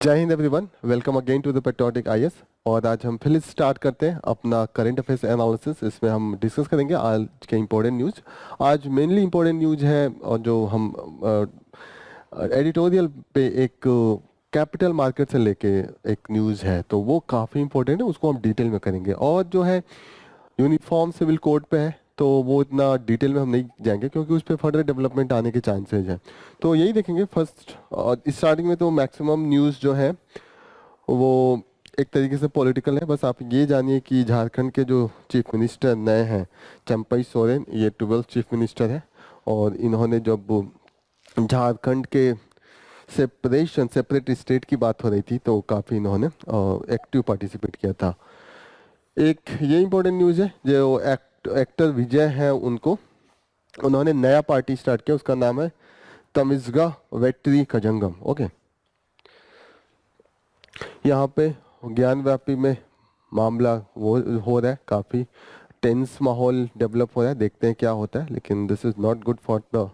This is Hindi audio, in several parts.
जय हिंद everyone, welcome again to the patriotic IAS. और आज हम फिर स्टार्ट करते हैं अपना करंट अफेयर्स एनालिसिस। इसमें हम डिस्कस करेंगे आज के इम्पोर्टेंट न्यूज़। आज मेनली इम्पोर्टेंट न्यूज़ है और जो हम एडिटोरियल पे एक कैपिटल मार्केट से लेके एक न्यूज़ है, तो वो काफ़ी इम्पोर्टेंट है, उसको हम डिटेल में करेंगे। और जो है यूनिफॉर्म सिविल कोड पे है, तो वो इतना डिटेल में हम नहीं जाएंगे क्योंकि उस पर फर्दर डेवलपमेंट आने के चांसेस हैं। तो यही देखेंगे फर्स्ट। और स्टार्टिंग में तो मैक्सिमम न्यूज़ जो है वो एक तरीके से पॉलिटिकल है। बस आप ये जानिए कि झारखंड के जो चीफ मिनिस्टर नए हैं, चंपई सोरेन, ये 12th चीफ मिनिस्टर है। और इन्होंने जब झारखंड के सेपरेट स्टेट की बात हो रही थी, तो काफ़ी इन्होंने एक्टिव पार्टिसिपेट किया था। एक ये इम्पोर्टेंट न्यूज़ है, जो एक्टर विजय हैं, उन्होंने नया पार्टी स्टार्ट किया, उसका नाम है तमिज़गा वेट्री कजंगम। ओके, यहाँ पे ज्ञान व्यापी में मामला वो हो रहा है, काफ़ी टेंस माहौल डेवलप हो रहा है, देखते हैं क्या होता है। लेकिन this is not good for the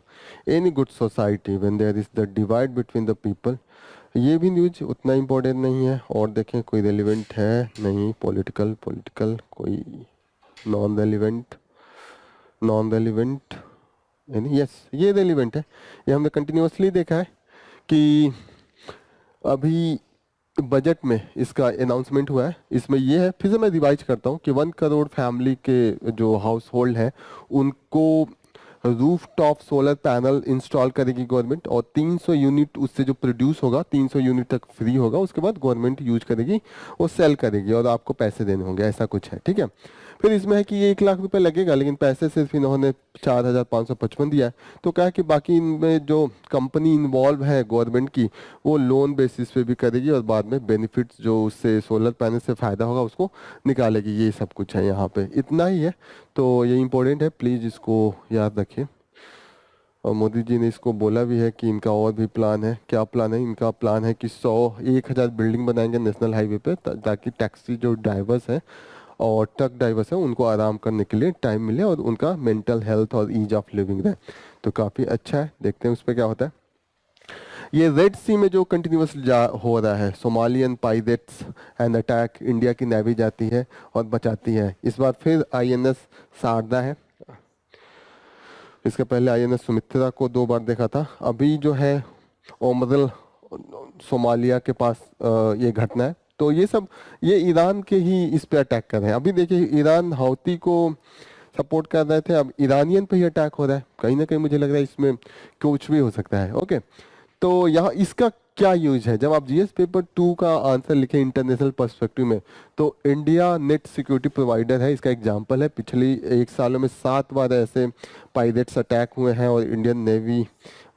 any good society when there is the divide between the people. ये भी न्यूज उतना इम्पोर्टेंट नहीं है। और देखें कोई रेलिवेंट है नहीं, पॉलिटिकल कोई नॉन रेलिवेंट यानी यस, ये रेलिवेंट है। ये हमने कंटिन्यूसली देखा है कि अभी बजट में इसका अनाउंसमेंट हुआ है। इसमें ये है, फिर से मैं रिवाइज करता हूँ कि 1 करोड़ फैमिली के जो हाउस होल्ड है उनको roof top solar panel install करेगी गवर्नमेंट। और 300 यूनिट उससे जो प्रोड्यूस होगा 300 यूनिट तक फ्री होगा, उसके बाद गवर्नमेंट यूज करेगी, वो सेल करेगी और आपको पैसे देने होंगे, ऐसा कुछ है। ठीक है, फिर इसमें है कि ये 1 लाख रुपए लगेगा, लेकिन पैसे सिर्फ इन्होंने 4,555 दिया है। तो क्या है कि बाकी इनमें जो कंपनी इन्वॉल्व है गवर्नमेंट की, वो लोन बेसिस पे भी करेगी और बाद में बेनिफिट्स जो उससे सोलर पैनल से फ़ायदा होगा उसको निकालेगी। ये सब कुछ है यहाँ पे, इतना ही है। तो ये इम्पोर्टेंट है, प्लीज़ इसको याद रखें। और मोदी जी ने इसको बोला भी है कि इनका और भी प्लान है। क्या प्लान है इनका? प्लान है कि 1,000 बिल्डिंग बनाएंगे नेशनल हाईवे पे, ताकि टैक्सी जो ड्राइवर्स हैं और ट्रक ड्राइवर्स हैं उनको आराम करने के लिए टाइम मिले और उनका मेंटल हेल्थ और ईज ऑफ लिविंग रहे। तो काफ़ी अच्छा है, देखते हैं उस पर क्या होता है। ये रेड सी में जो कंटिन्यूस हो रहा है, Somalian pirates and attack, India की नेवी जाती है और बचाती है। इस बार फिर आईएनएस शारदा है। इसके पहले आईएनएस सुमित्रा को 2 बार देखा था। अभी जो है ओमरल सोमालिया के पास ये घटना है। तो ये ईरान के ही इस पे अटैक कर रहे हैं। अभी देखिए, ईरान हाउती को सपोर्ट कर रहे थे, अब ईरानियन पे ही अटैक हो रहा है। कहीं ना कहीं मुझे लग रहा है इसमें कुछ भी हो सकता है। ओके, तो यहाँ इसका क्या यूज है? जब आप जीएस पेपर 2 का आंसर लिखें इंटरनेशनल पर्सपेक्टिव में, तो इंडिया नेट सिक्योरिटी प्रोवाइडर है, इसका एग्जांपल है। पिछली 1 सालों में 7 बार ऐसे पायरेट्स अटैक हुए हैं और इंडियन नेवी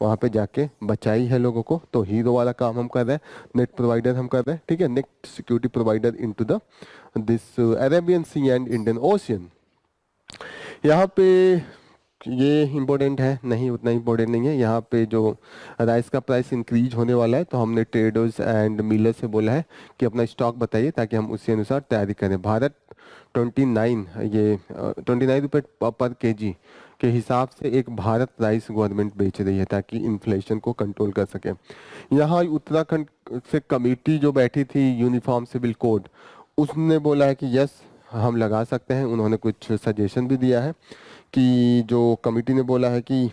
वहाँ पे जाके बचाई है लोगों को। तो हीरो वाला काम हम कर रहे हैं, नेट प्रोवाइडर हम कर रहे हैं। ठीक है, net security provider into the this Arabian Sea and Indian Ocean. यहाँ पे ये इम्पोर्टेंट है नहीं, उतना इम्पोर्टेंट नहीं है। यहाँ पे जो राइस का प्राइस इंक्रीज होने वाला है, तो हमने ट्रेडर्स एंड मिलर से बोला है कि अपना स्टॉक बताइए ताकि हम उसी अनुसार तैयारी करें। भारत 29 रुपये पर केजी के हिसाब से एक भारत राइस गवर्नमेंट बेच रही है ताकि इन्फ्लेशन को कंट्रोल कर सके। यहाँ उत्तराखंड से कमेटी जो बैठी थी यूनिफॉर्म सिविल कोड, उसने बोला है कि यस, हम लगा सकते हैं। उन्होंने कुछ सजेशन भी दिया है कि जो कमेटी ने बोला है कि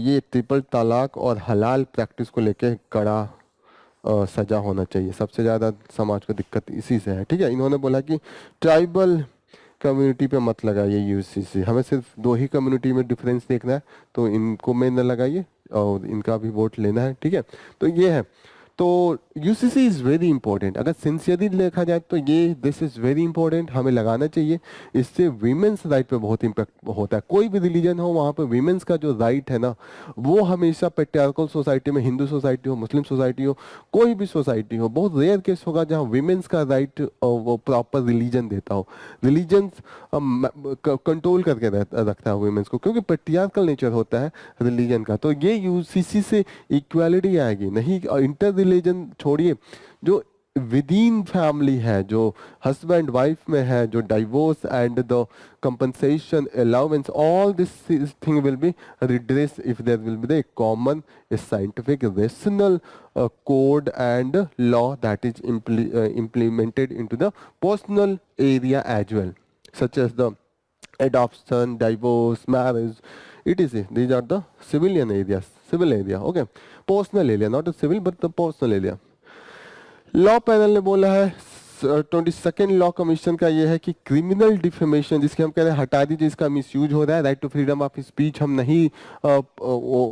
ये ट्रिपल तलाक और हलाल प्रैक्टिस को लेके कड़ा सजा होना चाहिए। सबसे ज़्यादा समाज को दिक्कत इसी से है। ठीक है, इन्होंने बोला कि ट्राइबल कम्युनिटी पे मत लगाइए यूसीसी, हमें सिर्फ 2 ही कम्युनिटी में डिफरेंस देखना है, तो इनको में न लगाइए और इनका भी वोट लेना है। ठीक है, तो ये है। तो यूसीसी इज़ वेरी इंपॉर्टेंट। अगर सिंसियरली देखा जाए तो ये दिस इज़ वेरी इंपॉर्टेंट, हमें लगाना चाहिए। इससे वीमेंस राइट पे बहुत इम्पैक्ट होता है। कोई भी रिलीजन हो, वहाँ पे वीमेंस का जो राइट है ना, वो हमेशा पेट्रियार्कल सोसाइटी में, हिंदू सोसाइटी हो, मुस्लिम सोसाइटी हो, कोई भी सोसाइटी हो, बहुत रेयर केस होगा जहाँ वीमेंस का राइट वो प्रॉपर रिलीजन देता हो। रिलीजन कंट्रोल करके रखता है वुमेन्स को, क्योंकि पेट्रियार्कल नेचर होता है रिलीजन का। तो ये यूसीसी से इक्वालिटी आएगी नहीं, इंटर रिलीजन छोड़िए, जो विद इन फैमिली है, जो हस्बैंड वाइफ में है, जो divorce and the compensation allowance, all this thing will be redressed if there will be the common scientific rational code and law that is implemented into the personal area as well, such as the adoption, divorce, marriage, etc. These are the civilian areas, civil area, okay, personal area, not a civil but the personal area. Law panel ने बोला है 22nd लॉ कमीशन का ये है कि क्रिमिनल डिफेमेशन, जिसके हम कह रहे हैं हटा दीजिए, इसका मिसयूज हो रहा है, right to freedom of speech हम नहीं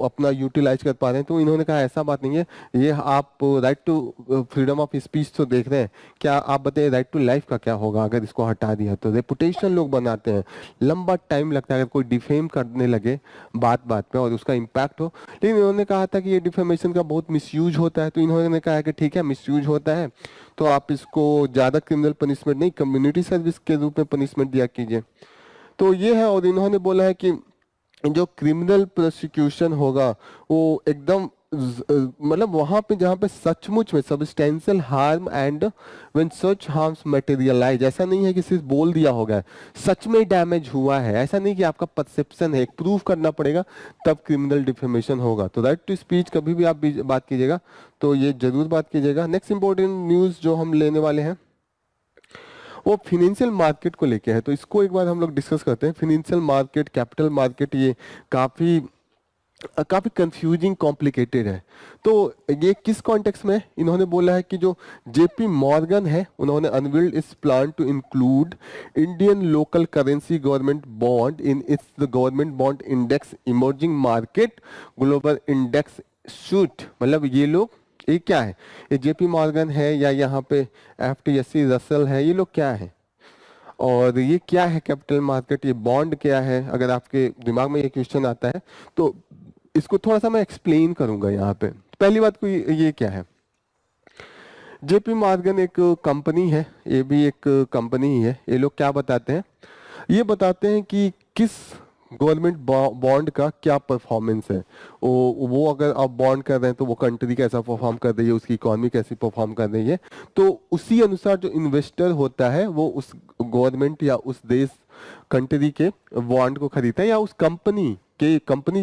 अपना यूटिलाइज कर पा रहे हैं, तो इन्होंने कहा ऐसा बात नहीं है, ये आप right to freedom of speech तो देख रहे हैं, क्या आप बताइए राइट टू लाइफ का क्या होगा अगर इसको हटा दिया तो। रेपुटेशन लोग बनाते हैं, लंबा टाइम लगता है अगर कोई डिफेम करने लगे बात बात पे और उसका इम्पैक्ट हो, लेकिन इन्होंने कहा था कि ये डिफेमेशन का बहुत मिसयूज होता है, तो इन्होंने कहा कि ठीक है मिसयूज होता है तो आप इसको ज़्यादा क्रिमिनल पनिशमेंट नहीं, कम्युनिटी सर्विस के रूप में पनिशमेंट दिया कीजिए। तो ये है, और इन्होंने बोला है कि जो क्रिमिनल प्रोसिक्यूशन होगा वो एकदम मतलब वहां पे जहां पे सचमुच में substantial harm and when such harms materialize, ऐसा नहीं है कि सिर्फ बोल दिया होगा, सच में डैमेज हुआ है, ऐसा नहीं कि आपका परसेप्शन है, प्रूफ करना पड़ेगा तब क्रिमिनल डिफेमेशन होगा। तो राइट टू स्पीच कभी भी आप बात कीजिएगा तो ये जरूर बात कीजिएगा। नेक्स्ट इंपॉर्टेंट न्यूज जो हम लेने वाले हैं वो फिनेंशियल मार्केट को लेके है, तो इसको एक बार हम लोग डिस्कस करते हैं। फिनेंशियल मार्केट, कैपिटल मार्केट, ये काफ़ी कंफ्यूजिंग कॉम्प्लिकेटेड है। तो ये किस कॉन्टेक्स्ट में इन्होंने बोला है कि जो जेपी मॉर्गन है उन्होंने अनवील्ड इस plan to include Indian local currency government bond in its the government bond index emerging market global index suite. मतलब ये लोग, ये क्या है, ये जेपी मॉर्गन है या यहाँ पे एफटीएससी रसल है, ये लोग क्या है और ये क्या है कैपिटल मार्केट, ये बॉन्ड क्या है, अगर आपके दिमाग में ये क्वेश्चन आता है तो इसको थोड़ा सा मैं एक्सप्लेन करूंगा यहाँ पे। पहली बात को ये क्या है, जेपी मॉर्गन एक कंपनी है, ये भी एक कंपनी ही है। ये लोग क्या बताते हैं, ये बताते हैं कि किस गवर्नमेंट बॉन्ड का क्या परफॉर्मेंस है, वो अगर आप बॉन्ड कर रहे हैं तो वो कंट्री कैसा परफॉर्म कर रही है, उसकी इकोनॉमी कैसी परफॉर्म कर रही है, तो उसी अनुसार जो इन्वेस्टर होता है वो उस गवर्नमेंट या उस देश कंट्री के बॉन्ड को खरीदता है, या उस कंपनी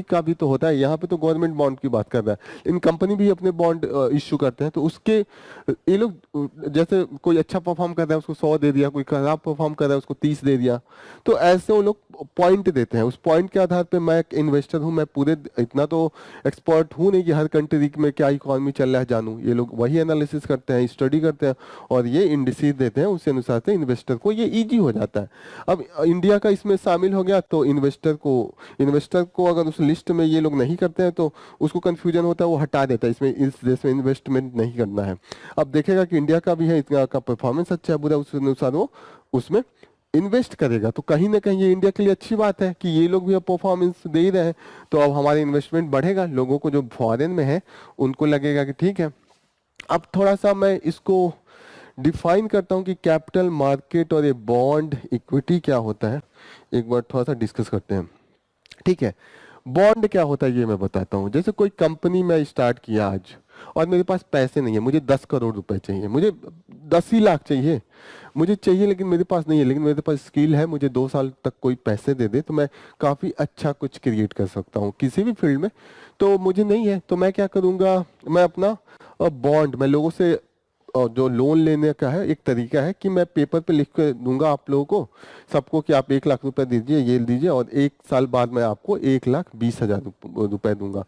का भी तो होता है, यहाँ पे तो गवर्नमेंट बॉन्ड की बात कर रहा है, इन कंपनी भी अपने बॉन्ड इश्यू करते हैं, तो उसके ये लोग जैसे कोई अच्छा परफॉर्म कर रहा है उसको 100 दे दिया, कोई खराब परफॉर्म कर रहा है उसको 30 दे दिया, तो ऐसे वो लोग पॉइंट देते हैं। उस पॉइंट के आधार पे मैं एक इन्वेस्टर हूँ, मैं पूरे इतना तो एक्सपर्ट हूँ नहीं कि हर कंट्री में क्या इकोनॉमी चल रहा है जानूँ, ये लोग वही एनालिसिस करते हैं, स्टडी करते हैं और ये इंडिसेस देते हैं, उस अनुसार से इन्वेस्टर को ये ईजी हो जाता है। अब इंडिया का इसमें शामिल हो गया तो इन्वेस्टर को अगर उस लिस्ट में ये लोग नहीं करते हैं तो उसको कंफ्यूजन होता है, वो हटा देता है, इसमें इस देश में इन्वेस्टमेंट नहीं करना है। अब देखेगा कि इंडिया का भी है, इतना का परफॉर्मेंस अच्छा है बुरा, उस अनुसार वो उसमें इन्वेस्ट करेगा, तो कहीं ना कहीं ये इंडिया के लिए अच्छी बात है कि ये लोग भी अब परफॉर्मेंस दे ही रहे हैं, तो अब हमारा इन्वेस्टमेंट बढ़ेगा, लोगों को जो फॉरेन में है उनको लगेगा कि ठीक है। अब थोड़ा सा मैं इसको डिफाइन करता हूँ कि कैपिटल मार्केट और ये बॉन्ड इक्विटी क्या होता है, एक बार थोड़ा सा डिस्कस करते हैं, ठीक है। बॉन्ड क्या होता है ये मैं बताता हूँ। जैसे कोई कंपनी मैं स्टार्ट किया आज और मेरे पास पैसे नहीं है, मुझे 10 करोड़ रुपए चाहिए, मुझे 10 ही लाख चाहिए, मुझे चाहिए लेकिन मेरे पास नहीं है, लेकिन मेरे पास स्किल है, मुझे 2 साल तक कोई पैसे दे दे तो मैं काफ़ी अच्छा कुछ क्रिएट कर सकता हूँ किसी भी फील्ड में। तो मुझे नहीं है तो मैं क्या करूँगा, मैं अपना बॉन्ड, मैं लोगों से जो लोन लेने का है एक तरीका है कि मैं पेपर पे लिख कर दूंगा आप लोगों को सबको कि आप 1 लाख रुपए दीजिए, ये दीजिए, और 1 साल बाद मैं आपको 1,20,000 रुपए दूंगा।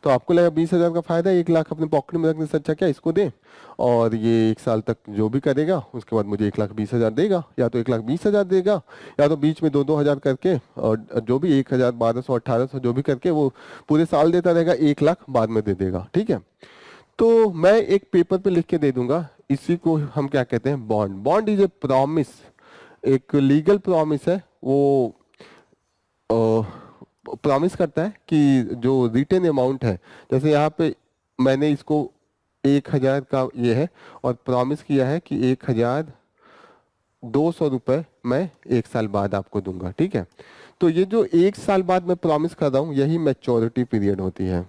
तो आपको लगा 20,000 का फायदा, 1 लाख अपने पॉकेट में रखने से अच्छा क्या इसको दें, और ये 1 साल तक जो भी करेगा उसके बाद मुझे 1,20,000 देगा, या तो 1,20,000 देगा या तो बीच में 2-2 हज़ार करके, और जो भी 1,000, 1,200, 1,800 जो भी करके वो पूरे साल देता रहेगा, 1 लाख बाद में दे देगा, ठीक है। तो मैं एक पेपर पे लिख के दे दूंगा, इसी को हम क्या कहते हैं, bond. Bond is a promise, एक लीगल प्रॉमिस है, वो प्रॉमिस करता है कि जो रिटेन अमाउंट है, जैसे यहाँ पे मैंने इसको 1,000 का ये है और प्रॉमिस किया है कि 1,200 रुपये मैं 1 साल बाद आपको दूंगा, ठीक है। तो ये जो 1 साल बाद मैं प्रॉमिस कर रहा हूँ यही मैच्योरिटी पीरियड होती है,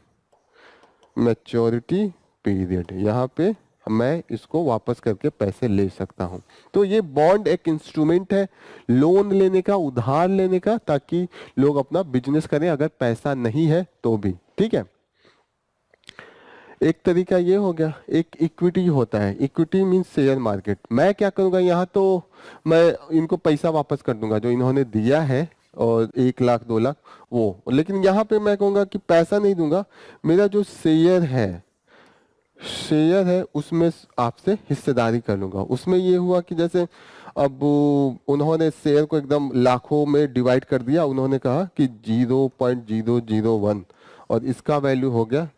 मैच्योरिटी पीरियड। यहाँ पे मैं इसको वापस करके पैसे ले सकता हूं। तो ये बॉन्ड एक इंस्ट्रूमेंट है लोन लेने का, उधार लेने का, ताकि लोग अपना बिजनेस करें अगर पैसा नहीं है तो भी। ठीक है, एक तरीका ये हो गया। एक इक्विटी होता है, इक्विटी मीन्स शेयर मार्केट। मैं क्या करूंगा, यहाँ तो मैं इनको पैसा वापस कर दूंगा जो इन्होंने दिया है, और 1 लाख 2 लाख वो, लेकिन यहाँ पे मैं कहूंगा कि पैसा नहीं दूंगा, मेरा जो शेयर है उसमें आपसे हिस्सेदारी कर लूंगा। उसमें ये हुआ कि जैसे अब उन्होंने शेयर को एकदम लाखों में डिवाइड कर दिया, उन्होंने कहा कि 0.001 और इसका वैल्यू हो गया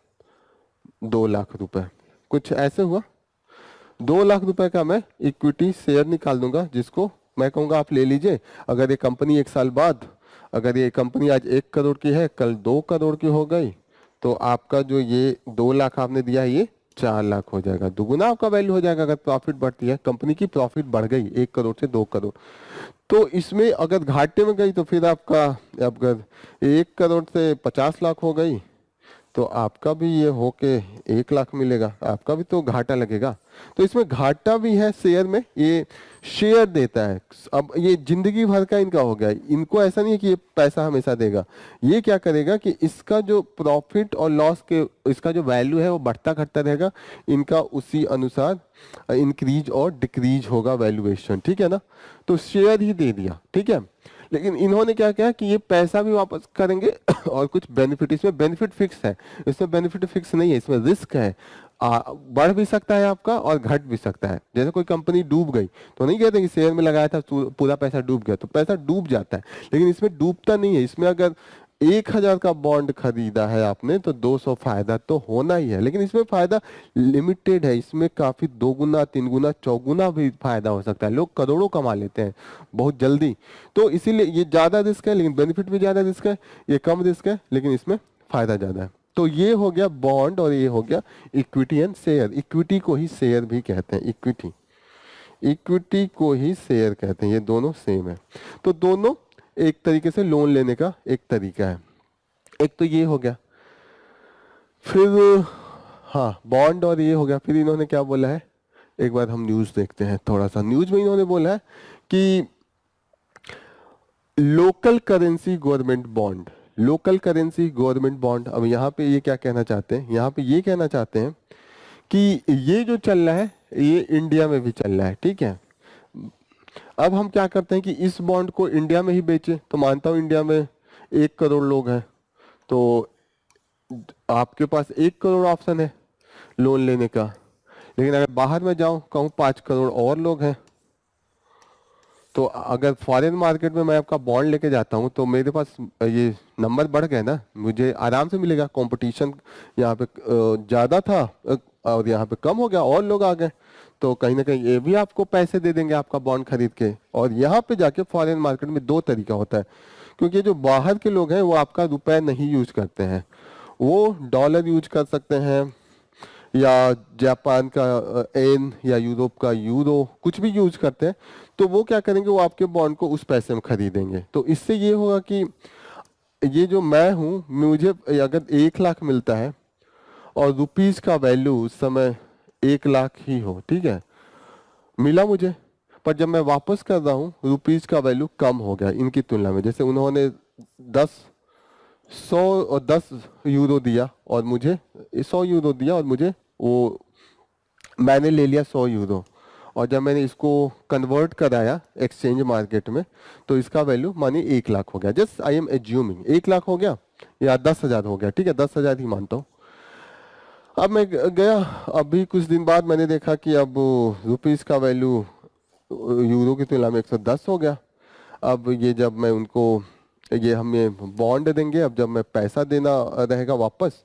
2 लाख रुपए, कुछ ऐसे हुआ। 2 लाख रुपए का मैं इक्विटी शेयर निकाल दूंगा, जिसको मैं कहूंगा आप ले लीजिए। अगर ये कंपनी 1 साल बाद, अगर ये कंपनी आज 1 करोड़ की है, कल 2 करोड़ की हो गई, तो आपका जो ये 2 लाख आपने दिया है, ये 4 लाख हो जाएगा, दुगुना आपका वैल्यू हो जाएगा। अगर प्रॉफिट बढ़ती है, कंपनी की प्रॉफिट बढ़ गई 1 करोड़ से 2 करोड़, तो इसमें अगर घाटे में गई तो फिर आपका, अगर 1 करोड़ से 50 लाख हो गई तो आपका भी ये होके 1 लाख मिलेगा, आपका भी तो घाटा लगेगा। तो इसमें घाटा भी है शेयर में, ये शेयर देता है। अब ये जिंदगी भर का इनका हो गया, इनको ऐसा नहीं है कि ये पैसा हमेशा देगा। ये क्या करेगा कि इसका जो प्रॉफिट और लॉस के, इसका जो वैल्यू है वो बढ़ता घटता रहेगा, इनका उसी अनुसार इंक्रीज और डिक्रीज होगा वैल्यूएशन। ठीक है ना, तो शेयर ही दे दिया। ठीक है, लेकिन इन्होंने क्या किया कि ये पैसा भी वापस करेंगे और कुछ बेनिफिट, इसमें बेनिफिट फिक्स है, इसमें बेनिफिट फिक्स नहीं है, इसमें रिस्क है। बढ़ भी सकता है आपका और घट भी सकता है। जैसे कोई कंपनी डूब गई तो नहीं कहते कि शेयर में लगाया था पूरा पैसा डूब गया, तो पैसा डूब जाता है, लेकिन इसमें डूबता नहीं है। इसमें अगर 1,000 का बॉन्ड खरीदा है आपने तो 200 फायदा तो होना ही है, लेकिन इसमें फायदा लिमिटेड है, इसमें काफी 2 गुना 3 गुना 4 गुना भी फायदा हो सकता है। लोग करोड़ों कमा लेते हैं बहुत जल्दी, तो इसीलिए ये ज्यादा रिस्क है, लेकिन बेनिफिट भी ज्यादा रिस्क है। ये कम रिस्क है लेकिन इसमें फायदा ज्यादा है। तो ये हो गया बॉन्ड और ये हो गया इक्विटी एंड शेयर। इक्विटी को ही शेयर भी कहते हैं, इक्विटी को ही शेयर कहते हैं, ये दोनों सेम है। तो दोनों एक तरीके से लोन लेने का एक तरीका है। एक तो ये हो गया, फिर हाँ बॉन्ड और ये हो गया। फिर इन्होंने क्या बोला है, एक बार हम न्यूज देखते हैं थोड़ा सा। न्यूज में इन्होंने बोला है कि local currency government bond, local currency government bond. अब यहाँ पे ये क्या कहना चाहते हैं, यहाँ पे ये कहना चाहते हैं कि ये जो चल रहा है ये इंडिया में भी चल रहा है। ठीक है, अब हम क्या करते हैं कि इस बॉन्ड को इंडिया में ही बेचे, तो मानता हूं इंडिया में 1 करोड़ लोग हैं, तो आपके पास 1 करोड़ ऑप्शन है लोन लेने का। लेकिन अगर बाहर में जाऊं, कहूं 5 करोड़ और लोग हैं, तो अगर फॉरेन मार्केट में मैं आपका बॉन्ड लेके जाता हूं तो मेरे पास ये नंबर बढ़ गए ना, मुझे आराम से मिलेगा। कंपटीशन यहाँ पे ज्यादा था और यहाँ पे कम हो गया, और लोग आ गए, तो कहीं ना कहीं ये भी आपको पैसे दे देंगे आपका बॉन्ड खरीद के। और यहाँ पे जाके फॉरेन मार्केट में 2 तरीका होता है, क्योंकि जो बाहर के लोग हैं वो आपका रुपए नहीं यूज करते हैं, वो डॉलर यूज कर सकते हैं, या जापान का एन, या यूरोप का यूरो, कुछ भी यूज करते हैं। तो वो क्या करेंगे, वो आपके बॉन्ड को उस पैसे में खरीदेंगे। तो इससे ये होगा कि ये जो मैं हूँ, मुझे अगर 1 लाख मिलता है और रुपीज का वैल्यू उस समय 1 लाख ही हो, ठीक है, मिला मुझे, पर जब मैं वापस कर रहा हूँ रुपीज का वैल्यू कम हो गया इनकी तुलना में। जैसे उन्होंने 10 यूरो दिया और मुझे 100 यूरो दिया, और मुझे वो मैंने ले लिया 100 यूरो, और जब मैंने इसको कन्वर्ट कराया एक्सचेंज मार्केट में तो इसका वैल्यू मानिए 1 लाख हो गया। Just I am assuming 1 lakh हो गया या 10,000 हो गया, ठीक है, 10,000 ही मानता हूँ। अब मैं गया, अभी कुछ दिन बाद मैंने देखा कि अब रुपीस का वैल्यू यूरो की तुलना में 110 हो गया। अब ये जब मैं उनको, ये हमें बॉन्ड देंगे, अब जब मैं पैसा देना रहेगा वापस,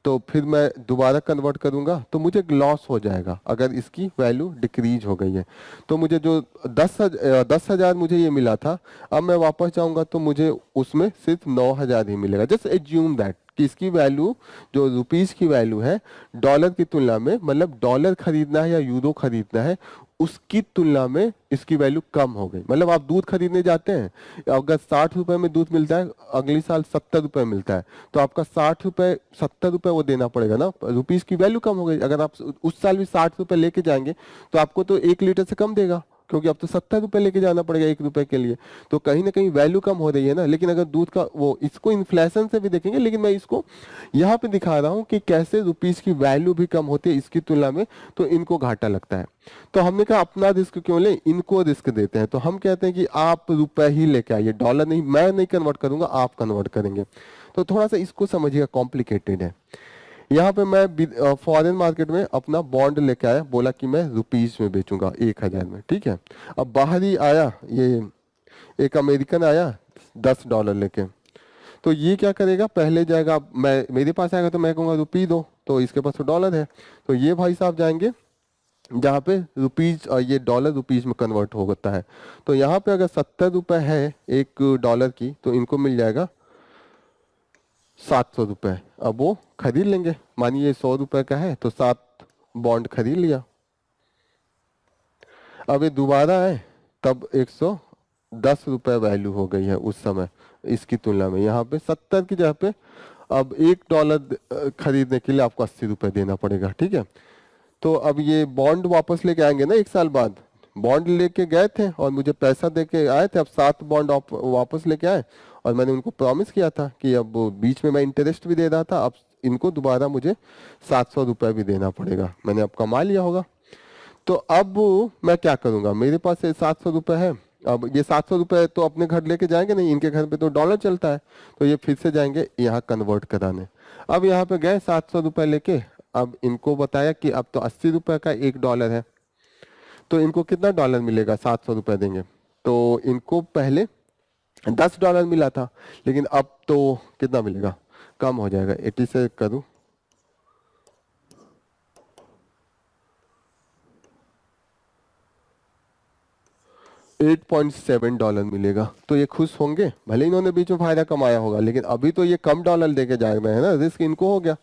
तो फिर मैं दोबारा कन्वर्ट करूंगा तो मुझे लॉस हो जाएगा अगर इसकी वैल्यू डिक्रीज हो गई है। तो मुझे जो 10,000 मुझे ये मिला था, अब मैं वापस जाऊंगा तो मुझे उसमें सिर्फ 9,000 ही मिलेगा। जस्ट एज्यूम दैट कि इसकी वैल्यू जो रुपीस की वैल्यू है डॉलर की तुलना में, मतलब डॉलर खरीदना है या यूरो खरीदना है उसकी तुलना में इसकी वैल्यू कम हो गई। मतलब आप दूध खरीदने जाते हैं, अगर 60 रुपए में दूध मिलता है, अगली साल 70 रुपए मिलता है, तो आपका 60 रुपए 70 रुपए वो देना पड़ेगा ना, रुपीस की वैल्यू कम हो गई। अगर आप उस साल भी 60 रुपए लेके जाएंगे तो आपको तो 1 लीटर से कम देगा, क्योंकि अब तो 70 रुपए लेके जाना पड़ेगा 1 रुपए के लिए। तो कहीं ना कहीं वैल्यू कम हो रही है ना। लेकिन अगर दूध का वो, इसको इन्फ्लेशन से भी देखेंगे, लेकिन मैं इसको यहाँ पे दिखा रहा हूँ कि कैसे रुपीस की वैल्यू भी कम होती है इसकी तुलना में, तो इनको घाटा लगता है। तो हमने कहा अपना रिस्क क्यों ले, इनको रिस्क देते हैं। तो हम कहते हैं कि आप रुपए ही लेके आइए, डॉलर नहीं, मैं नहीं कन्वर्ट करूंगा, आप कन्वर्ट करेंगे। तो थोड़ा सा इसको समझिएगा, कॉम्प्लिकेटेड है। यहाँ पे मैं फॉरेन मार्केट में अपना बॉन्ड लेके आया, बोला कि मैं रुपीज में बेचूंगा 1000 में, ठीक है। अब बाहर ही आया ये एक अमेरिकन आया $10 लेके, तो ये क्या करेगा, पहले जाएगा, मैं मेरे पास आएगा तो मैं कहूँगा रुपी दो, तो इसके पास तो डॉलर है, तो ये भाई साहब जाएंगे जहाँ पे रुपीज, ये डॉलर रुपीज में कन्वर्ट होता है। तो यहाँ पे अगर 70 रुपए है $1 की, तो इनको मिल जाएगा 700 रुपए। अब वो खरीद लेंगे, मानिए 100 रुपए का है तो 7 बॉन्ड खरीद लिया। अब ये दोबारा है तब 110 रुपए वैल्यू हो गई है उस समय इसकी तुलना में। यहाँ पे 70 की जगह पे अब $1 खरीदने के लिए आपको 80 रुपए देना पड़ेगा, ठीक है। तो अब ये बॉन्ड वापस लेके आएंगे ना 1 साल बाद, बॉन्ड लेके गए थे और मुझे पैसा दे के आए थे, अब 7 बॉन्ड वापस लेके आए, और मैंने उनको प्रॉमिस किया था कि अब बीच में मैं इंटरेस्ट भी दे रहा था, अब इनको दोबारा मुझे 700 रुपए भी देना पड़ेगा, मैंने अब कमा लिया होगा। तो अब मैं क्या करूंगा, मेरे पास 700 रुपए है, अब ये 700 रुपए तो अपने घर लेके जाएंगे नहीं, इनके घर पे तो डॉलर चलता है, तो ये फिर से जाएंगे यहाँ कन्वर्ट कराने। अब यहाँ पे गए 700 रुपए लेके, अब इनको बताया कि अब तो 80 रुपए का $1 है, तो इनको कितना डॉलर मिलेगा, 700 रुपए देंगे। तो इनको पहले $10 मिला था, लेकिन अब तो कितना मिलेगा, कम हो जाएगा, 80 से करूँ, $8.7 मिलेगा। तो ये खुश होंगे, भले इन्होंने बीच में फायदा कमाया होगा, लेकिन अभी तो ये कम डॉलर देके जा रहे हैं ना, रिस्क इनको हो गया।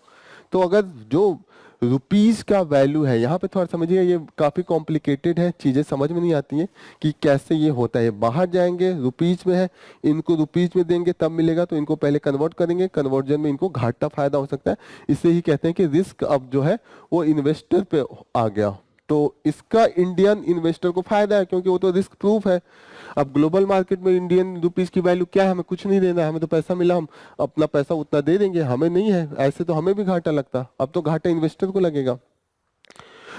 तो अगर जो रुपीस का वैल्यू है, यहाँ पे थोड़ा समझिए, ये काफी कॉम्प्लिकेटेड है, चीजें समझ में नहीं आती हैं कि कैसे ये होता है। बाहर जाएंगे रुपीज में है, इनको रुपीज में देंगे तब मिलेगा, तो इनको पहले कन्वर्ट करेंगे, कन्वर्जन में इनको घाटा फायदा हो सकता है। इसे ही कहते हैं कि रिस्क अब जो है वो इन्वेस्टर पे आ गया। तो इसका इंडियन इन्वेस्टर को फायदा है, क्योंकि वो तो रिस्क प्रूफ है। अब ग्लोबल मार्केट में इंडियन रुपीस की वैल्यू क्या है, हमें कुछ नहीं देना है, हमें तो पैसा मिला, हम अपना पैसा उतना दे देंगे, हमें नहीं है, ऐसे तो हमें भी घाटा लगता, अब तो घाटा इन्वेस्टर को लगेगा।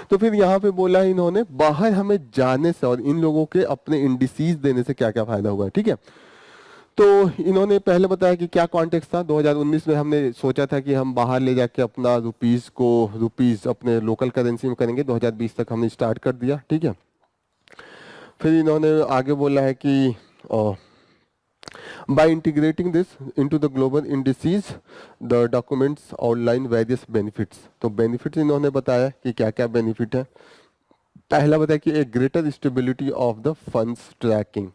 तो फिर यहाँ पे बोला है इन्होंने, बाहर हमें जाने से और इन लोगों के अपने इंडिसीज देने से क्या क्या फायदा हुआ है, ठीक है। तो इन्होंने पहले बताया कि क्या कॉन्टेक्स्ट था। 2019 में हमने सोचा था कि हम बाहर ले जाके अपना रुपीस अपने लोकल करेंसी में करेंगे, 2020 तक हमने स्टार्ट कर दिया, ठीक है। फिर इन्होंने आगे बोला है कि by integrating this into the global indices, the documents outline various benefits। तो बेनिफिट्स इन्होंने बताया कि क्या क्या बेनिफिट है। पहला बताया कि एक greater stability of the funds tracking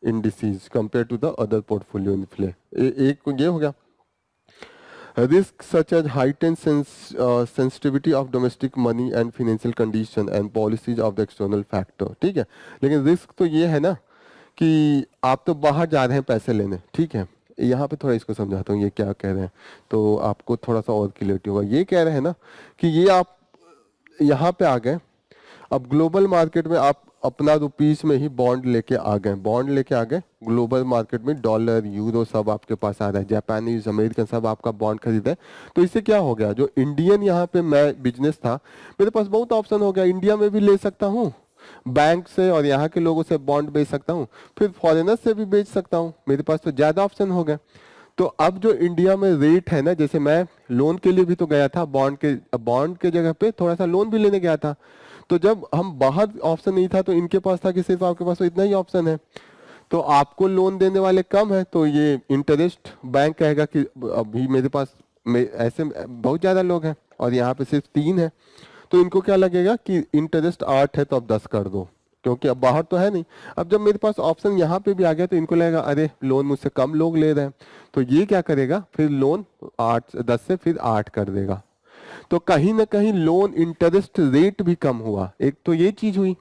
indices compared to the other portfolio inflow। एक ये हो गया। Risk such as heightened sensitivity of domestic money and financial condition and policies of the external factor, ठीक है। लेकिन रिस्क तो ये है ना कि आप तो बाहर जा रहे हैं पैसे लेने, ठीक है। यहाँ पे थोड़ा इसको समझाता हूँ ये क्या कह रहे हैं, तो आपको थोड़ा सा और क्लियरिटी होगा। ये कह रहे हैं ना कि ये आप यहाँ पे आ गए, अब ग्लोबल मार्केट में आप अपना रुपीस में ही बॉन्ड लेके आ गए, ग्लोबल मार्केट में डॉलर यूरो सब आपके पास आ रहा है, जापानीज अमेरिकन सब आपका बॉन्ड खरीदा है। तो इससे क्या हो गया, जो इंडियन यहाँ पे मैं बिजनेस था, मेरे पास बहुत ऑप्शन हो गया, इंडिया में भी ले सकता हूँ बैंक से और यहाँ के लोगों से बॉन्ड बेच सकता हूँ, फिर फॉरेनर से भी बेच सकता हूँ, मेरे पास तो ज्यादा ऑप्शन हो गए। तो अब जो इंडिया में रेट है ना, जैसे मैं लोन के लिए भी तो गया था, बॉन्ड के जगह पे थोड़ा सा लोन भी लेने गया था, तो जब हम बाहर ऑप्शन नहीं था तो इनके पास था कि सिर्फ आपके पास तो इतना ही ऑप्शन है, तो आपको लोन देने वाले कम है, तो ये इंटरेस्ट बैंक कहेगा कि अभी मेरे पास ऐसे बहुत ज्यादा लोग हैं और यहाँ पे सिर्फ 3 है, तो इनको क्या लगेगा कि इंटरेस्ट 8 है तो अब 10 कर दो, क्योंकि अब बाहर तो है नहीं। अब जब मेरे पास ऑप्शन यहाँ पे भी आ गया तो इनको लगेगा अरे लोन मुझसे कम लोग ले रहे हैं, तो ये क्या करेगा फिर लोन 8-10 से फिर 8 कर देगा। तो कहीं ना कहीं लोन इंटरेस्ट रेट भी कम हुआ, एक तो ये चीज हुई।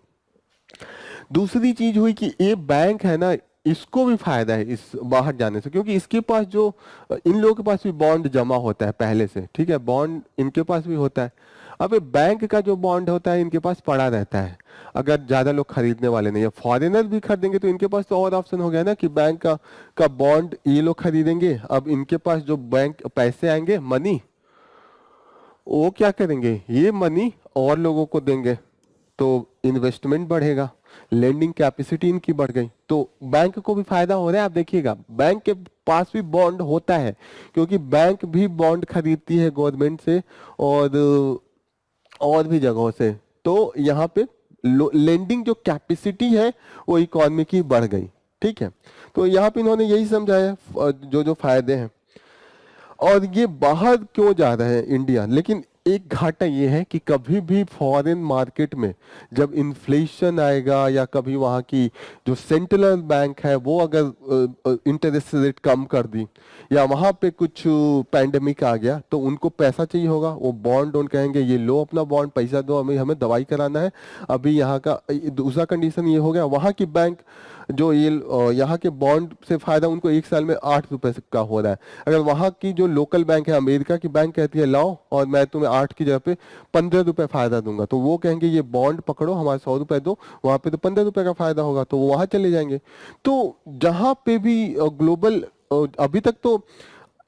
दूसरी चीज हुई कि ये बैंक है ना, इसको भी फायदा है इस बाहर जाने से, क्योंकि इसके पास जो इन लोगों के पास भी बॉन्ड जमा होता है पहले से, ठीक है, बॉन्ड इनके पास भी होता है। अब ये बैंक का जो बॉन्ड होता है इनके पास पड़ा रहता है, अगर ज्यादा लोग खरीदने वाले नहीं है, फॉरेनर भी खरीदेंगे तो इनके पास तो और ऑप्शन हो गया ना कि बैंक का बॉन्ड ये लोग खरीदेंगे। अब इनके पास जो बैंक पैसे आएंगे मनी, वो क्या करेंगे, ये मनी और लोगों को देंगे, तो इन्वेस्टमेंट बढ़ेगा, लेंडिंग कैपेसिटी इनकी बढ़ गई, तो बैंक को भी फायदा हो रहा है। आप देखिएगा बैंक के पास भी बॉन्ड होता है, क्योंकि बैंक भी बॉन्ड खरीदती है गवर्नमेंट से और भी जगहों से, तो यहाँ पे लेंडिंग जो कैपेसिटी है वो इकोनॉमी की बढ़ गई। ठीक है, तो यहाँ पे इन्होंने यही समझाया जो जो फायदे हैं। और ये बाहर क्यों जा रहे हैं इंडिया, लेकिन एक घाटा ये है कि कभी भी फॉरेन मार्केट में जब इन्फ्लेशन आएगा या कभी वहाँ की जो सेंट्रल बैंक है वो अगर इंटरेस्ट रेट कम कर दी या वहाँ पे कुछ पैंडेमिक आ गया तो उनको पैसा चाहिए होगा, वो बॉन्ड ऑन कहेंगे ये लो अपना बॉन्ड, पैसा दो, हमें हमें दवाई कराना है। अभी यहाँ का दूसरा कंडीशन ये हो गया, वहाँ की बैंक जो ये यहाँ के बॉन्ड से फायदा उनको 1 साल में 8 रुपए का हो रहा है। अगर वहाँ की जो लोकल बैंक है, अमेरिका की बैंक कहती है लाओ और मैं तुम्हें 8 की जगह पे 15 रुपए फायदा दूंगा, तो वो कहेंगे ये बॉन्ड पकड़ो हमारे 100 रुपए दो, वहां पे तो 15 रुपए का फायदा होगा, तो वो वहां चले जाएंगे। तो जहां पे भी ग्लोबल, अभी तक तो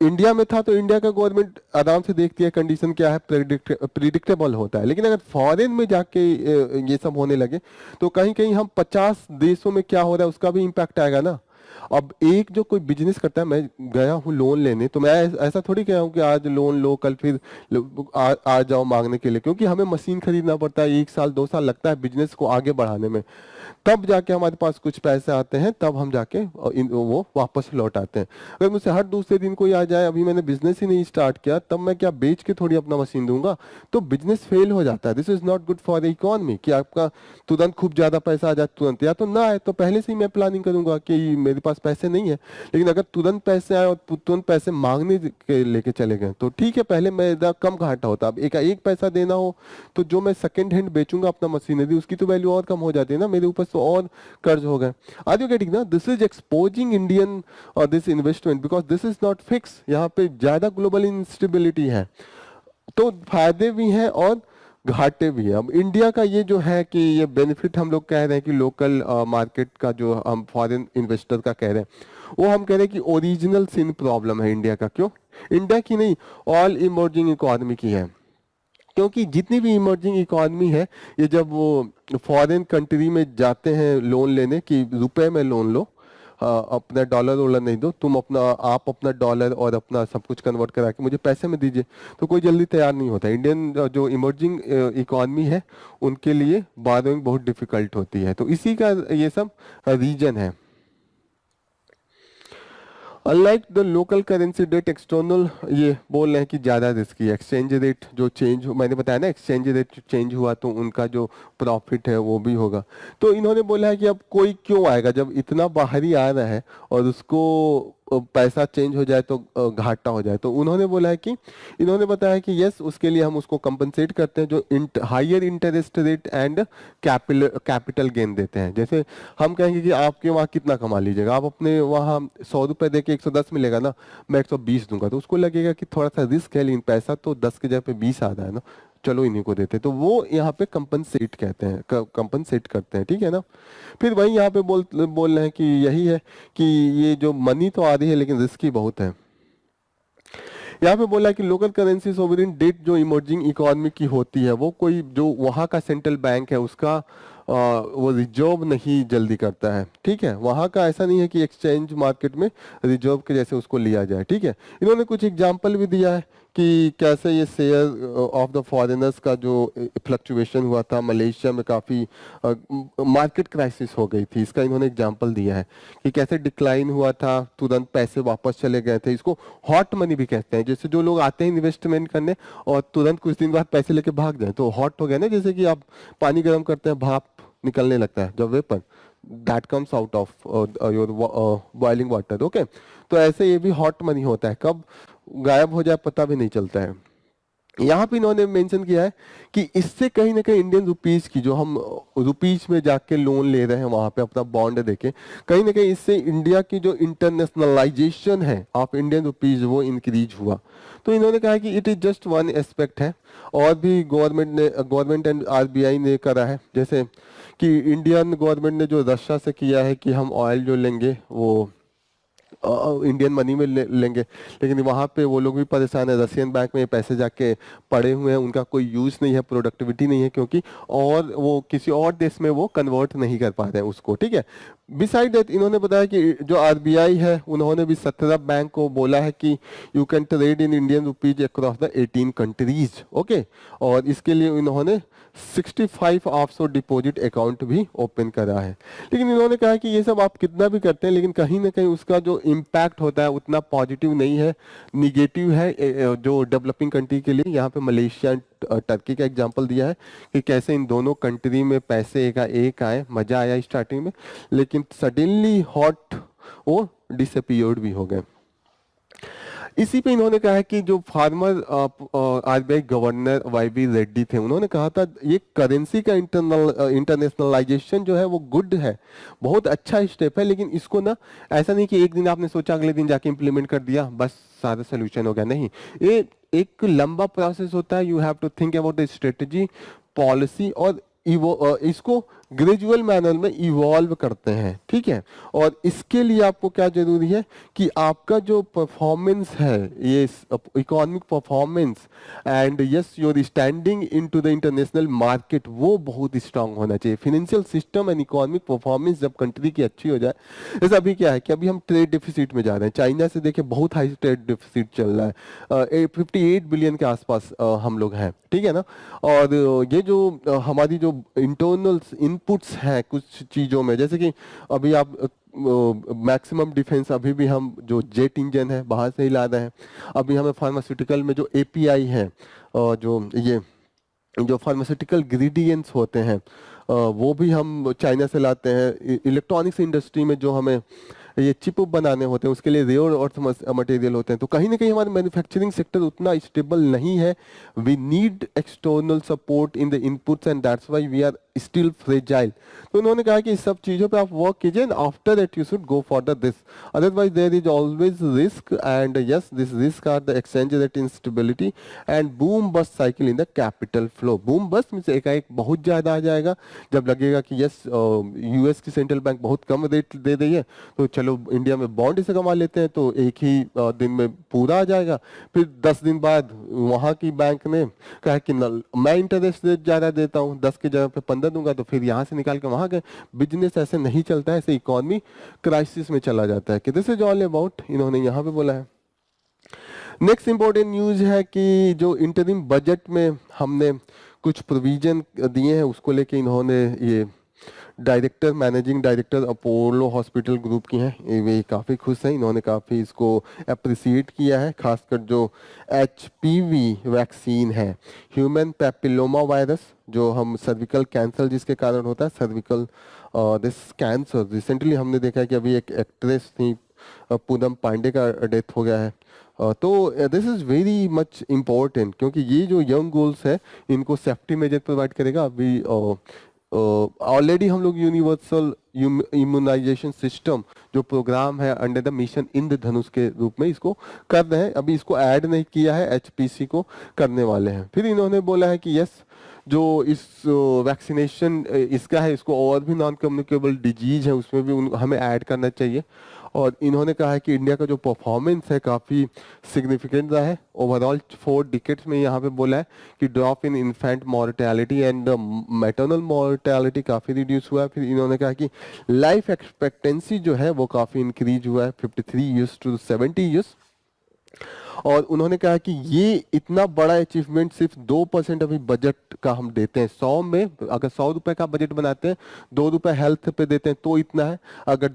इंडिया में था तो इंडिया का गवर्नमेंट आराम से देखती है कंडीशन क्या है, प्रिडिक्टेबल होता है। लेकिन अगर फॉरेन में जाके ये सब होने लगे तो कहीं कहीं हम 50 देशों में क्या हो रहा है उसका भी इम्पैक्ट आएगा ना। अब एक जो कोई बिजनेस करता है, मैं गया हूँ लोन लेने, तो मैं ऐसा थोड़ी कह हूँ कि आज लोन लो कल फिर आ जाओ मांगने के लिए, क्योंकि हमें मशीन खरीदना पड़ता है, 1 साल 2 साल लगता है बिजनेस को आगे बढ़ाने में, तब जाके हमारे पास कुछ पैसे आते हैं, तब हम जाके वो वापस लौट आते हैं। अगर मुझसे हर दूसरे दिन कोई आ जाए, अभी मैंने बिजनेस ही नहीं स्टार्ट किया, तब मैं क्या बेच के थोड़ी अपना मशीन दूंगा, तो बिजनेस फेल हो जाता है। This is not good for the economy कि आपका तुरंत खूब ज्यादा पैसा आ जाए तुरंत, या तो ना आए तो पहले से ही मैं प्लानिंग करूंगा कि मेरे पास पैसे नहीं है। लेकिन अगर तुरंत पैसे आए और तुरंत पैसे मांगने के लेके चले गए तो ठीक है, पहले मेरा कम घाटा होता, अब एक पैसा देना हो तो जो मैं सेकंड हैंड बेचूंगा अपना मशीनरी उसकी तो वैल्यू और कम हो जाती है ना, मेरे ऊपर तो और कर्ज हो गए। आर यू गेटिंग ना, दिस इज एक्सपोजिंग इंडियन और this investment because this is not fix, यहाँ पे ज्यादा ग्लोबल इंस्टेबिलिटी है, तो फायदे भी हैं और घाटे भी है। अब इंडिया का ये जो है कि ये बेनिफिट हम लोग कह रहे हैं कि लोकल मार्केट का जो हम फॉरेन इन्वेस्टर का कह रहे हैं, वो हम कह रहे हैं कि ओरिजिनल सिन प्रॉब्लम है इंडिया का। क्यों इंडिया की नहीं, ऑल इमर्जिंग इकोनॉमी की है, क्योंकि जितनी भी इमर्जिंग इकोनॉमी है ये जब वो फॉरेन कंट्री में जाते हैं लोन लेने कि रुपए में लोन लो, अपना डॉलर वॉलर नहीं दो, तुम अपना आप अपना डॉलर और अपना सब कुछ कन्वर्ट करा के मुझे पैसे में दीजिए, तो कोई जल्दी तैयार नहीं होता। इंडियन जो इमर्जिंग इकोनॉमी है उनके लिए बारोइंग बहुत डिफिकल्ट होती है, तो इसी का ये सब रीजन है। Unlike the local currency debt external, ये बोल रहे हैं कि ज़्यादा रिस्की है। एक्सचेंज रेट जो चेंज, मैंने बताया ना एक्सचेंज रेट चेंज हुआ तो उनका जो प्रॉफिट है वो भी होगा। तो इन्होंने बोला है कि अब कोई क्यों आएगा जब इतना बाहरी आ रहा है और उसको पैसा चेंज हो जाए तो घाटा हो जाए। तो उन्होंने बोला है कि इन्होंने बताया कि यस उसके लिए हम उसको कंपनसेट करते हैं, जो higher interest rate and capital gain देते हैं। जैसे हम कहेंगे कि आपके वहाँ कितना कमा लीजिएगा, आप अपने वहाँ 100 रुपए दे के 110 मिलेगा ना, मैं 120 दूंगा, तो उसको लगेगा कि थोड़ा सा रिस्क है, लेकिन पैसा तो 10 के जगह पे 20 आ रहा है ना, चलो इन्हीं को देते, तो वो यहाँ पे कंपनसेट कहते हैं, कंपनसेट करते हैं। ठीक है ना, फिर वही यहाँ पे बोल रहे हैं कि यही है कि ये जो मनी तो आ रही है लेकिन रिस्की बहुत है। यहाँ पे बोला है कि लोकल करेंसी सोवरेन डेट जो इमर्जिंग इकोनॉमी की होती है वो कोई जो वहाँ का सेंट्रल बैंक है उसका वो रिजर्व नहीं जल्दी करता है। ठीक है, वहाँ का ऐसा नहीं है कि एक्सचेंज मार्केट में रिजर्व के जैसे उसको लिया जाए। ठीक है, इन्होंने कुछ एग्जाम्पल भी दिया है कि कैसे ये शेयर ऑफ द फॉरेनर्स का जो फ्लक्चुएशन हुआ था, मलेशिया में काफ़ी मार्केट क्राइसिस हो गई थी, इसका इन्होंने एग्जाम्पल दिया है कि कैसे डिक्लाइन हुआ था, तुरंत पैसे वापस चले गए थे। इसको हॉट मनी भी कहते हैं, जैसे जो लोग आते हैं इन्वेस्टमेंट करने और तुरंत कुछ दिन बाद पैसे लेके भाग जाए तो हॉट हो गया ना, जैसे कि आप पानी गर्म करते हैं भाप निकलने लगता है, जब vapour that comes out of your boiling water. Okay, तो ऐसे ये भी हॉट मनी होता है, कब गायब हो जाए पता भी नहीं चलता है। यहाँ पे इन्होंने मेंशन किया है कि इससे कहीं ना कहीं इंडियन रुपीस की, जो हम रुपीस में जाके लोन ले रहे हैं वहां पे अपना बॉन्ड देके, कहीं ना कहीं इससे इंडिया की जो इंटरनेशनलाइजेशन है ऑफ इंडियन रुपीस वो इंक्रीज हुआ। तो इन्होंने कहा कि it is just one aspect है, और भी गवर्नमेंट एंड आरबीआई ने करा है। जैसे कि इंडियन गवर्नमेंट ने जो रशिया से किया है कि हम ऑयल जो लेंगे वो इंडियन मनी में लेंगे, लेकिन वहाँ पे वो लोग भी परेशान है, रशियन बैंक में पैसे जाके पड़े हुए हैं, उनका कोई यूज़ नहीं है, प्रोडक्टिविटी नहीं है, क्योंकि और वो किसी और देश में वो कन्वर्ट नहीं कर पा रहे हैं उसको। ठीक है, बिसाइड दैट इन्होंने बताया कि जो आरबीआई है उन्होंने भी 17 बैंक को बोला है कि you can trade in Indian rupees across the 18 countries. Okay, और इसके लिए इन्होंने 65 ऑफशोर डिपॉजिट अकाउंट भी ओपन करा है। लेकिन इन्होंने कहा कि ये सब आप कितना भी करते हैं, लेकिन कहीं ना कहीं उसका जो इम्पैक्ट होता है उतना पॉजिटिव नहीं है, निगेटिव है जो डेवलपिंग कंट्री के लिए। यहाँ पे मलेशिया टर्की का एग्जांपल दिया है कि कैसे इन दोनों कंट्री में पैसे का एक आए, मजा आया स्टार्टिंग में, लेकिन सडनली हॉट वो डिसअपियर्ड भी हो गए। इसी पे इन्होंने कहा है कि जो former RBI governor Y Reddy थे, उन्होंने कहा था ये करेंसी का इंटरनेशनलाइजेशन जो है वो गुड है, बहुत अच्छा स्टेप है, लेकिन इसको ना ऐसा नहीं कि एक दिन आपने सोचा अगले दिन जाके इम्प्लीमेंट कर दिया बस सारा सोल्यूशन हो गया, नहीं, ये एक लंबा प्रोसेस होता है। You have to think about the strategy, policy, और इसको ग्रेजुअल मैनर में इवॉल्व करते हैं। ठीक है, और इसके लिए आपको क्या जरूरी है कि आपका जो परफॉर्मेंस है, ये economic performance and yes your standing into the international market, वो बहुत स्ट्रांग होना चाहिए। Financial system and economic performance जब कंट्री की अच्छी हो जाए, जैसे अभी क्या है कि अभी हम ट्रेड डिफिसिट में जा रहे हैं, चाइना से देखिए बहुत हाई ट्रेड डिफिसिट चल रहा है, 58 बिलियन के आसपास हम लोग हैं। ठीक है ना, और ये जो हमारी जो इंटरनल इनपुट्स हैं कुछ चीज़ों में, जैसे कि अभी आप मैक्सिमम डिफेंस अभी भी हम जो जेट इंजन है बाहर से ही ला रहे हैं। अभी हमें फार्मास्यूटिकल में जो एपीआई है, जो ये जो फार्मास्यूटिकल इंग्रेडिएंट्स होते हैं, वो भी हम चाइना से लाते हैं। इलेक्ट्रॉनिक्स इंडस्ट्री में जो हमें ये चिप बनाने होते हैं उसके लिए रेयर अर्थ मटेरियल होते हैं, तो कहीं ना कहीं हमारे मैन्युफैक्चरिंग सेक्टर उतना स्टेबल नहीं है। We need external support in the inputs and that's why we are still fragile. तो उन्होंने कहा कि इस सब चीज़ों पे आप वर्क कीजिए and after that you should go for the this, otherwise there is always risk and yes this risk are the exchange rate instability and boom bust cycle in the capital flow. Boom bust means एकाएक बहुत ज़्यादा आ जाएगा, जब लगेगा कि यस यूएस की सेंट्रल बैंक बहुत कम रेट दे रही है, तो चलो इंडिया में बॉन्ड से कमा लेते हैं, तो एक ही दिन में पूरा आ जाएगा। फिर 10 दिन बाद वहाँ की बैंक ने कहा कि मैं इंटरेस्ट रेट ज़्यादा देता हूँ, 10 की जगह पे 15 दूंगा, तो फिर यहाँ से निकाल के वहाँ गए। बिजनेस ऐसे नहीं चलता है, ऐसे इकोनॉमी क्राइसिस में चला जाता है कि दिस इज ऑल अबाउट, इन्होंने यहाँ पे बोला है। नेक्स्ट इंपॉर्टेंट न्यूज है कि जो इंटरिम बजट में हमने कुछ प्रोविजन दिए हैं उसको लेके इन्होंने ये director managing director Apollo hospital group की हैं, वे काफ़ी खुश हैं, इन्होंने काफ़ी इसको अप्रिसिएट किया है। खासकर जो एचपीवी वैक्सीन है, ह्यूमन पैपिलोमा वायरस, जो हम सर्विकल कैंसर जिसके कारण होता है, सर्विकल दिस कैंसर, रिसेंटली हमने देखा है कि अभी एक एक्ट्रेस थी पूनम पांडे का डेथ हो गया है। तो this is very much important, क्योंकि ये जो यंग गर्ल्स है इनको सेफ्टी मेजर प्रोवाइड करेगा। अभी ऑलरेडी हम लोग यूनिवर्सल इम्यूनाइजेशन सिस्टम जो प्रोग्राम है अंडर द मिशन इंद्रधनुष के रूप में इसको कर रहे हैं, अभी इसको ऐड नहीं किया है, एचपीसी को करने वाले हैं। फिर इन्होंने बोला है कि यस जो इस वैक्सीनेशन इसका है, इसको और भी नॉन कम्युनिकेबल डिजीज है उसमें भी हमें ऐड करना चाहिए। और इन्होंने कहा है कि इंडिया का जो परफॉर्मेंस है काफ़ी सिग्निफिकेंट रहा है ओवरऑल 4 डिकेट्स में। यहाँ पे बोला है कि drop in infant mortality and maternal mortality काफ़ी रिड्यूस हुआ है। फिर इन्होंने कहा कि लाइफ एक्सपेक्टेंसी जो है वो काफ़ी इंक्रीज हुआ है 53 ईयर्स टू 70 ईयर्स। और उन्होंने कहा कि ये इतना बड़ा अचीवमेंट सिर्फ 2% अभी बजट का हम देते हैं। 100 में अगर 100 रुपए का बजट बनाते हैं, 2 रुपए हेल्थ पे देते हैं तो इतना है। अगर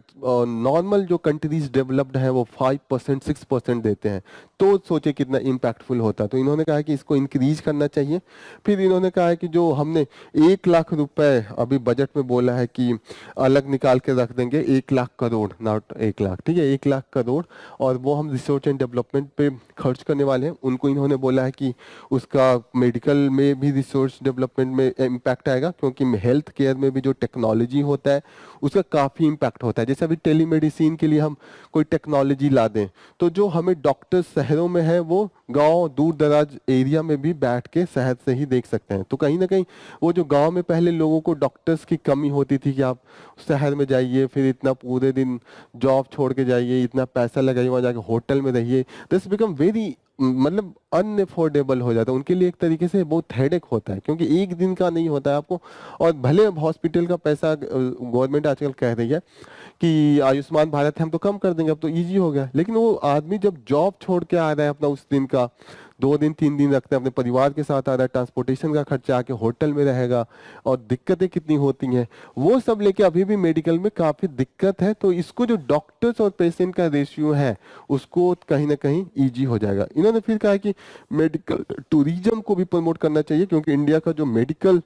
नॉर्मल जो कंट्रीज डेवलप्ड है वो 5% 6% देते हैं, तो सोचे कितना इम्पैक्टफुल होता है। तो इन्होंने कहा कि इसको इंक्रीज करना चाहिए। फिर इन्होंने कहा है कि जो हमने 1 लाख रुपए अभी बजट में बोला है कि अलग निकाल के रख देंगे, 1 लाख करोड़, नॉट 1 लाख, ठीक है, 1 लाख करोड़, और वो हम रिसर्च एंड डेवलपमेंट पे खर्च करने वाले हैं। उनको इन्होंने बोला है कि उसका मेडिकल में भी रिसर्च डेवलपमेंट में इम्पैक्ट आएगा, क्योंकि हेल्थ केयर में भी जो टेक्नोलॉजी होता है उसका काफ़ी इम्पैक्ट होता है। जैसे अभी टेलीमेडिसिन के लिए हम कोई टेक्नोलॉजी ला दें, तो जो हमें डॉक्टर शहरों में है वो गांव दूर दराज एरिया में भी बैठ के शहर से ही देख सकते हैं। तो कहीं ना कहीं वो जो गांव में पहले लोगों को डॉक्टर्स की कमी होती थी कि आप शहर में जाइए, फिर इतना पूरे दिन जॉब छोड़ के जाइए, इतना पैसा लगाइए, वहाँ जाके होटल में रहिए, दिस बिकम वेरी मतलब अनअफोर्डेबल हो जाता है उनके लिए। एक तरीके से बहुत हेडेक होता है, क्योंकि एक दिन का नहीं होता है आपको। और भले अब हॉस्पिटल का पैसा गवर्नमेंट आजकल कह रही है कि आयुष्मान भारत है हम तो कम कर देंगे, अब तो इजी हो गया, लेकिन वो आदमी जब जॉब छोड़ के आ रहा है अपना उस दिन का, 2 दिन 3 दिन रखते हैं, अपने परिवार के साथ आ रहा है, ट्रांसपोर्टेशन का खर्चा, आके होटल में रहेगा, और दिक्कतें कितनी होती हैं वो सब लेके अभी भी मेडिकल में काफी दिक्कत है। तो इसको जो डॉक्टर्स और पेशेंट का रेशियो है उसको कहीं ना कहीं इजी हो जाएगा। इन्होंने फिर कहा कि मेडिकल टूरिज्म को भी प्रमोट करना चाहिए, क्योंकि इंडिया का जो मेडिकल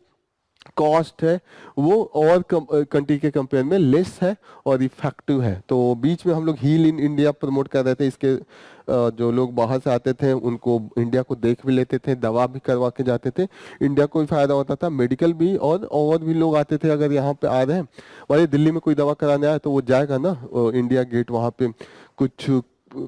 कॉस्ट है वो और कंट्री के कंपेयर में लेस है और इफेक्टिव है। तो बीच में हम लोग हील इन इंडिया प्रमोट कर रहे थे, इसके जो लोग बाहर से आते थे उनको इंडिया को देख भी लेते थे, दवा भी करवा के जाते थे, इंडिया को भी फायदा होता था, मेडिकल भी, और भी लोग आते थे। अगर यहाँ पे आ रहे हैं, हमारे दिल्ली में कोई दवा कराने आया तो वो जाएगा ना इंडिया गेट, वहाँ पे कुछ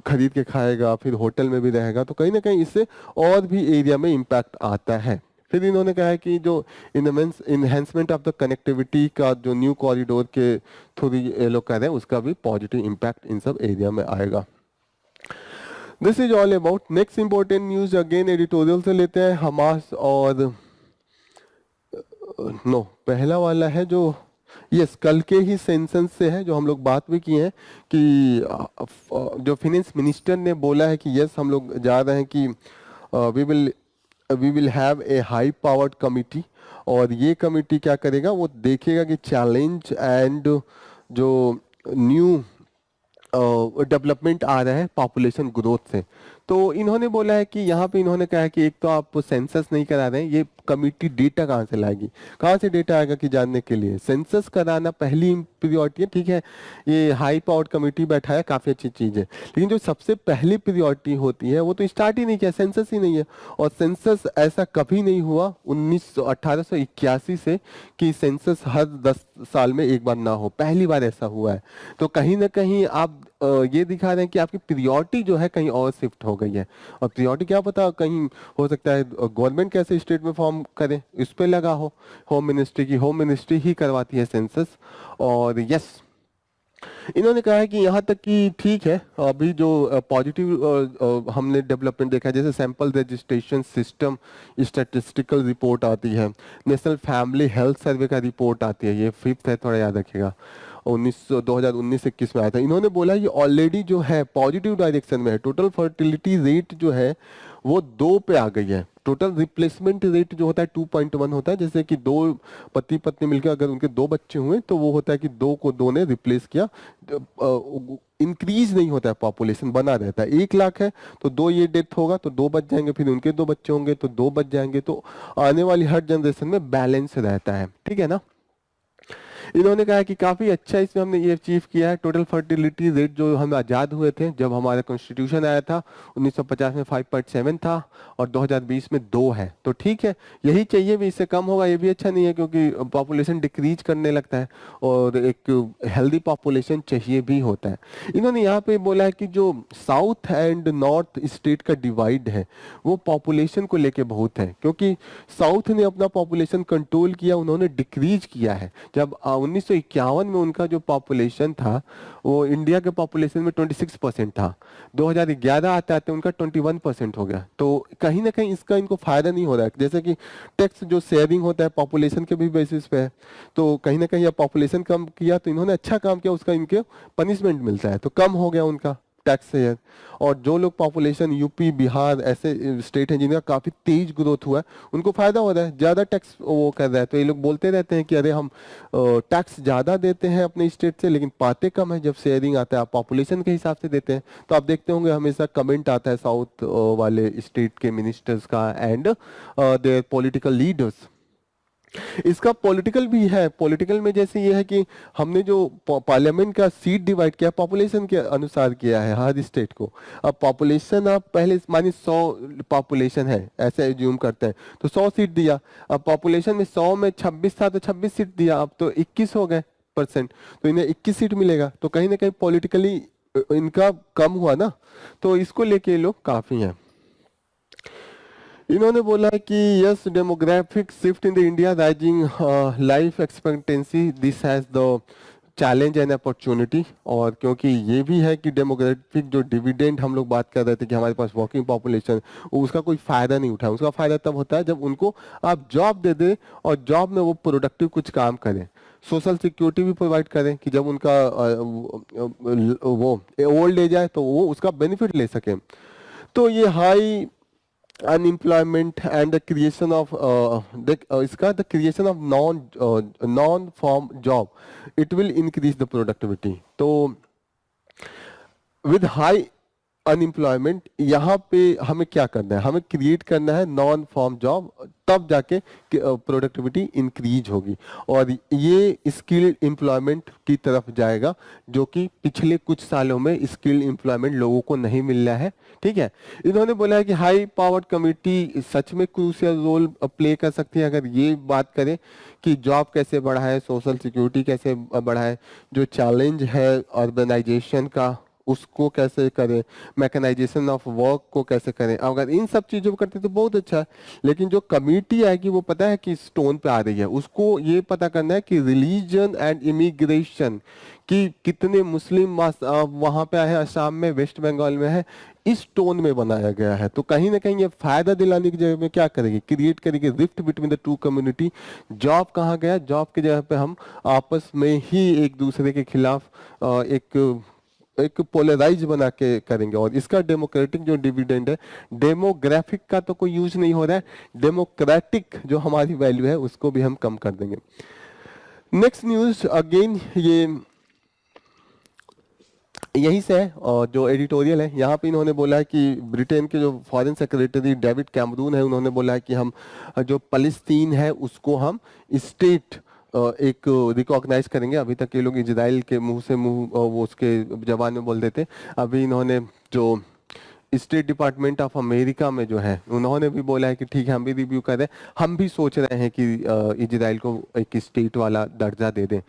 खरीद के खाएगा, फिर होटल में भी रहेगा, तो कहीं ना कहीं इससे और भी एरिया में इम्पैक्ट आता है। फिर इन्होंने कहा है कि जो इनहेंसमेंट ऑफ द कनेक्टिविटी का जो न्यू कॉरिडोर के थ्रू ये लोग कह रहे हैं उसका भी पॉजिटिव इम्पैक्ट इन सब एरिया में आएगा। This is all about. Next important news again editorial से लेते हैं, हमास और नो पहला वाला है जो यस कल के ही सेंसस से है, जो हम लोग बात भी किए हैं कि जो फिनेंस मिनिस्टर ने बोला है कि यस हम लोग जा रहे हैं कि we will have a high powered committee, और ये कमिटी क्या करेगा, वो देखेगा कि चैलेंज एंड जो न्यू डेवलपमेंट आ रहा है पॉपुलेशन ग्रोथ से। तो इन्होंने बोला है कि यहाँ पे इन्होंने कहा है कि एक तो आप सेंसस नहीं करा रहे हैं, ये कमिटी डेटा कहाँ से लाएगी, कहाँ से डेटा आएगा कि जानने के लिए सेंसस कराना पहली प्रियोरिटी है, ठीक है, ये हाई पावर्ड कमिटी बैठा है, काफ़ी अच्छी चीज़ है, लेकिन जो सबसे पहली प्रियोरिटी होती है वो तो स्टार्ट ही नहीं किया, सेंसस ही नहीं है। और सेंसस ऐसा कभी नहीं हुआ 1881 से कि सेंसस हर 10 साल में एक बार ना हो, पहली बार ऐसा हुआ है। तो कहीं ना कहीं आप ये दिखा रहे हैं कि आपकी प्रियोरिटी जो है कहीं और शिफ्ट हो गई है। और प्रियोरिटी क्या पता, कहीं हो सकता है गवर्नमेंट कैसे स्टेट में फॉर्म करे, इस पे लगा हो, होम मिनिस्ट्री की, होम मिनिस्ट्री ही करवाती है सेंसस। और यस इन्होंने कहा है कि यहाँ तक कि ठीक है, अभी जो पॉजिटिव हमने डेवलपमेंट देखा है, जैसे sample registration system statistical report आती है, नेशनल फैमिली हेल्थ सर्वे का रिपोर्ट आती है, ये 5th है, थोड़ा याद रखिएगा, 2019-21 में आया था। इन्होंने बोला ये ऑलरेडी जो है पॉजिटिव डायरेक्शन में है, टोटल फर्टिलिटी रेट जो है वो 2 पे आ गई है। टोटल रिप्लेसमेंट रेट जो होता है 2.1 होता है, जैसे कि 2 पति पत्नी मिलकर अगर उनके 2 बच्चे हुए तो वो होता है कि 2 को 2 ने रिप्लेस किया, इंक्रीज नहीं होता है, पॉपुलेशन बना रहता है। 1 लाख है तो 2 ये डेथ होगा तो 2 बच जाएंगे, फिर उनके 2 बच्चे होंगे तो 2 बच जाएंगे, तो आने वाली हर जनरेशन में बैलेंस रहता है, ठीक है ना। इन्होंने कहा कि काफी अच्छा इसमें हमने ये अचीव किया है। टोटल फर्टिलिटी रेट जो हम आजाद हुए थे जब हमारा कॉन्स्टिट्यूशन आया था 1950 में 5.7 था और 2020 में 2 है, तो ठीक है, यही चाहिए भी, इससे कम होगा ये भी अच्छा नहीं है, क्योंकि पॉपुलेशन डिक्रीज करने लगता है और एक हेल्दी पॉपुलेशन चाहिए भी होता है। इन्होंने यहाँ पे बोला है कि जो साउथ एंड नॉर्थ स्टेट का डिवाइड है वो पॉपुलेशन को लेके बहुत है, क्योंकि साउथ ने अपना पॉपुलेशन कंट्रोल किया, उन्होंने डिक्रीज किया है। जब 1951 में उनका जो पॉपुलेशन था वो इंडिया के पॉपुलेशन में 26% था, 2011 आते आते उनका 21% हो गया। तो कहीं ना कहीं इसका इनको फायदा नहीं हो रहा है, जैसे कि टैक्स जो शेयरिंग होता है पॉपुलेशन के भी बेसिस पे है, तो कहीं ना कहीं अब पॉपुलेशन कम किया तो इन्होंने अच्छा काम किया, उसका इनके पनिशमेंट मिलता है, तो कम हो गया उनका टैक्स है। और जो लोग पॉपुलेशन यूपी बिहार ऐसे स्टेट हैं जिनका काफ़ी तेज ग्रोथ हुआ है, उनको फ़ायदा हो रहा है, ज़्यादा टैक्स वो कर रहा है। तो ये लोग बोलते रहते हैं कि अरे हम टैक्स ज़्यादा देते हैं अपने स्टेट से लेकिन पाते कम है। जब शेयरिंग आता है आप पॉपुलेशन के हिसाब से देते हैं। तो आप देखते होंगे हमेशा कमेंट आता है साउथ वाले स्टेट के मिनिस्टर्स का एंड देयर पॉलिटिकल लीडर्स। इसका पॉलिटिकल भी है। पॉलिटिकल में जैसे ये है कि हमने जो पार्लियामेंट का सीट डिवाइड किया पॉपुलेशन के अनुसार किया है हर स्टेट को। अब पॉपुलेशन आप पहले मानिए 100 पॉपुलेशन है ऐसे एज्यूम करते हैं तो 100 सीट दिया। अब पॉपुलेशन में 100 में 26 था तो 26 सीट दिया, अब तो 21 हो गए परसेंट, तो इन्हें 21 सीट मिलेगा। तो कहीं ना कहीं पॉलिटिकली इनका कम हुआ ना, तो इसको लेके ये लोग काफी हैं। इन्होंने बोला कि yes demographic shift in the India rising life expectancy this has the challenge and opportunity. और क्योंकि ये भी है कि डेमोग्राफिक जो डिविडेंड हम लोग बात कर रहे थे कि हमारे पास वर्किंग पॉपुलेशन, उसका कोई फायदा नहीं उठाए। उसका फायदा तब होता है जब उनको आप जॉब दे दें और जॉब में वो प्रोडक्टिव कुछ काम करें, सोशल सिक्योरिटी भी प्रोवाइड करें कि जब उनका वो ओल्ड एज आए तो वो उसका बेनिफिट ले सकें। तो ये high unemployment and the creation of इसका the creation of non form job, it will increase the productivity। तो with high अनएम्प्लॉयमेंट यहाँ पे हमें क्या करना है, हमें क्रिएट करना है नॉन फॉर्म जॉब, तब जाके प्रोडक्टिविटी इंक्रीज होगी और ये स्किल एम्प्लॉयमेंट की तरफ जाएगा जो कि पिछले कुछ सालों में स्किल एम्प्लॉयमेंट लोगों को नहीं मिल रहा है। ठीक है, इन्होंने बोला है कि हाई पावर्ड कमिटी सच में क्रूशियल रोल प्ले कर सकती है अगर ये बात करें कि जॉब कैसे बढ़ाए, सोशल सिक्योरिटी कैसे बढ़ाए, जो चैलेंज है अर्बनाइजेशन का उसको कैसे करें, मैकेनाइजेशन ऑफ वर्क को कैसे करें। अगर इन सब चीजों को करते तो बहुत अच्छा है। लेकिन जो कमिटी आएगी वो पता है कि स्टोन पे आ रही है, उसको ये पता करना है कि रिलीजन एंड इमिग्रेशन कि कितने मुस्लिम वहां पे आए, असम में, वेस्ट बंगाल में है, इस टोन में बनाया गया है। तो कहीं ना कहीं ये फायदा दिलाने की जगह में क्या करेगी, क्रिएट करेगी rift between the two community. Job कहाँ गया, जॉब की जगह पे हम आपस में ही एक दूसरे के खिलाफ एक पोलराइज बना के करेंगे। और इसका डेमोक्रेटिक जो डिविडेंड है, डेमोग्राफिक का तो कोई यूज नहीं हो रहा है, डेमोक्रेटिक जो हमारी वैल्यू है उसको भी हम कम कर देंगे। नेक्स्ट न्यूज अगेन ये यहीं से है और जो एडिटोरियल है यहाँ पे इन्होंने बोला है कि ब्रिटेन के जो फॉरेन सेक्रेटरी डेविड कैमरून है उन्होंने बोला है कि हम जो फलस्तीन है उसको हम स्टेट एक रिकॉग्नाइज करेंगे। अभी तक ये लोग इजराइल के मुंह से मुंह वो उसके जवान में बोल देते। अभी इन्होंने जो स्टेट डिपार्टमेंट ऑफ अमेरिका में जो है उन्होंने भी बोला है कि ठीक है हम भी रिव्यू कर रहे हैं, हम भी सोच रहे हैं कि इजराइल को एक स्टेट वाला दर्जा दे दें।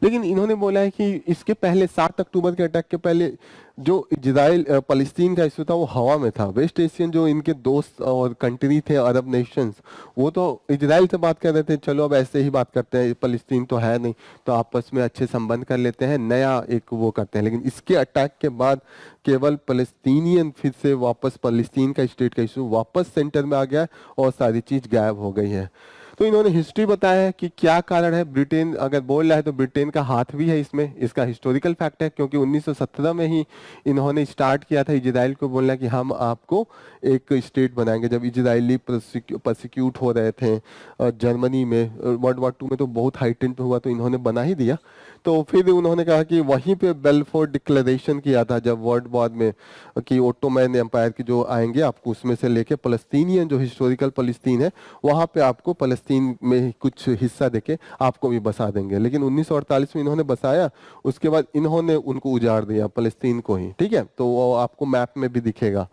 लेकिन इन्होंने बोला है कि इसके पहले 7 अक्टूबर के अटैक के पहले जो इजराइल फलस्तीन का इशू था वो हवा में था। वेस्ट एशियन जो इनके दोस्त और कंट्री थे अरब नेशंस, वो तो इजराइल से बात कर रहे थे, चलो अब ऐसे ही बात करते हैं, फलस्तीन तो है नहीं तो आपस में अच्छे संबंध कर लेते हैं, नया एक वो करते हैं। लेकिन इसके अटैक के बाद केवल फलस्तीनियन फिर से वापस फलस्तीन का स्टेट का इशू वापस सेंटर में आ गया और सारी चीज गायब हो गई है। तो इन्होंने हिस्ट्री बताया है कि क्या कारण है। ब्रिटेन अगर बोल रहा है तो ब्रिटेन का हाथ भी है इसमें, इसका हिस्टोरिकल फैक्ट है क्योंकि 1917 में ही इन्होंने स्टार्ट किया था इजराइल को बोलना कि हम आपको एक स्टेट बनाएंगे। जब इजरायली प्रोसिक्यूट हो रहे थे जर्मनी में, वर्ल्ड वॉर 2 में तो बहुत हाइटेंड पे हुआ तो इन्होंने बना ही दिया। तो फिर उन्होंने कहा कि वहीं पे बेलफोर डिक्लेरेशन किया था जब वर्ल्ड वॉर में कि ओटोमैन एम्पायर की जो आएंगे आपको उसमें से लेके फलस्तीनियन जो हिस्टोरिकल फलस्तीन है वहां पे आपको फलस्तीन में कुछ हिस्सा देके आपको भी बसा देंगे। लेकिन 1948 में इन्होंने बसाया, उसके बाद इन्होंने उनको उजाड़ दिया फलस्तीन को ही। ठीक है, तो वो आपको मैप में भी दिखेगा।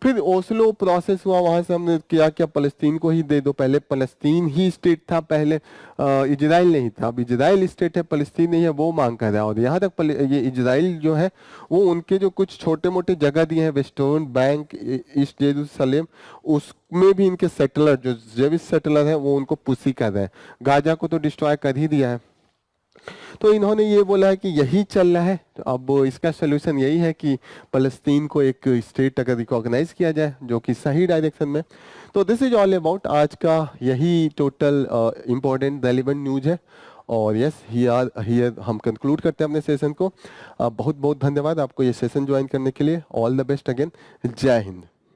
फिर ओस्लो प्रोसेस हुआ, वहां से हमने किया क्या फलस्तीन को ही दे दो। पहले फलस्तीन ही स्टेट था, पहले इजराइल नहीं था, अब इजराइल स्टेट है फलस्तीन नहीं है, वो मांग कर रहा है। और यहाँ तक ये इजराइल जो है वो उनके जो कुछ छोटे मोटे जगह दिए हैं, वेस्टर्न बैंक, ईस्ट जेरूसलेम, उसमें भी इनके सेटलर जो जेविश सेटलर है वो उनको पुशी कर रहे हैं। गाजा को तो डिस्ट्रॉय कर ही दिया है। तो इन्होंने ये बोला है कि यही चल रहा है, तो अब इसका सोल्यूशन यही है कि फलस्तीन को एक स्टेट अगर रिकॉग्नाइज किया जाए जो कि सही डायरेक्शन में। तो दिस इज ऑल अबाउट आज का यही टोटल इम्पोर्टेंट रेलिवेंट न्यूज है। और यस हियर हम कंक्लूड करते हैं अपने सेशन को। बहुत बहुत धन्यवाद आपको ये सेशन ज्वाइन करने के लिए। All the best again. जय हिंद।